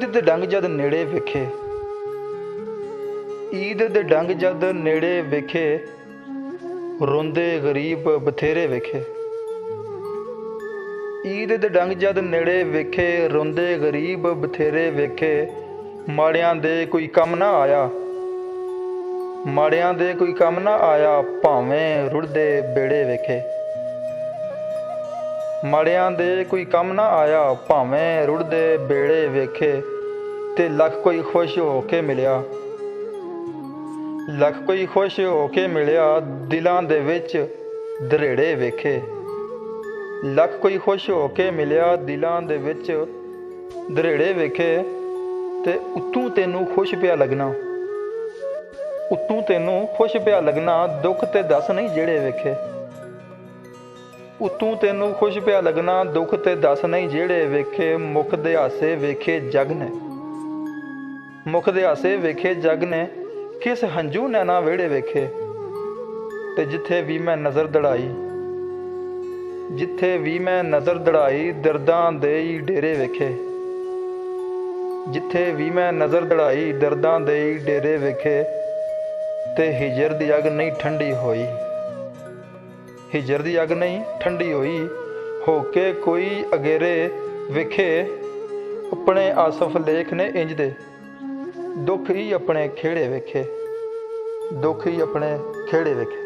ईद दे डंग जद नेड़े वेखे, ईद दे डंग जद नेड़े वेखे, रोंदे गरीब बथेरे वेखे। ईद दे डंग जद नेड़े वेखे, रोंदे गरीब बथेरे वेखे। माड़ियां दे कोई कम ना आया, माड़ियां दे कोई कम ना आया, भावें रुड़दे बेड़े वेखे। माड़ियां दे कोई कम ना आया, भावें रुड़दे बेड़े वेखे। ते लख कोई खुश हो के मिलिया, लख कोई खुश हो के मिलिया, दिलां दे विच दरेड़े वेखे। लख कोई खुश हो के मिलिया, दिलां दे विच दरेड़े वेखे। ते उत्तों तैनूं खुश पिया लगना, उत्तों तैनूं खुश पिया लगना, दुख ते दस नहीं जेड़े वेखे। उत्तों तैनूं खुश पिया लगना, दुख ते दस नहीं जेड़े वेखे। मुख दे हासे वेखे जग ने, मुख दे हासे वेखे जग ने, किस हंझू नैना वेड़े वेखे। ते जिथे भी मैं नज़र दड़ाई, जिथे भी मैं नज़र दड़ाई, दर्दां दे ही डेरे वेखे। जिथे भी मैं नज़र दड़ाई, दर्दां दे ही डेरे वेखे। ते हिजर दी अग नहीं ठंडी होई, हिजर दी अग नहीं ठंडी होई, होके कोई अगेरे वेखे। अपने आसफ लेख ने इंज दे, दुख ही अपने खेड़े वेखे, दुख ही अपने खेड़े वेखे।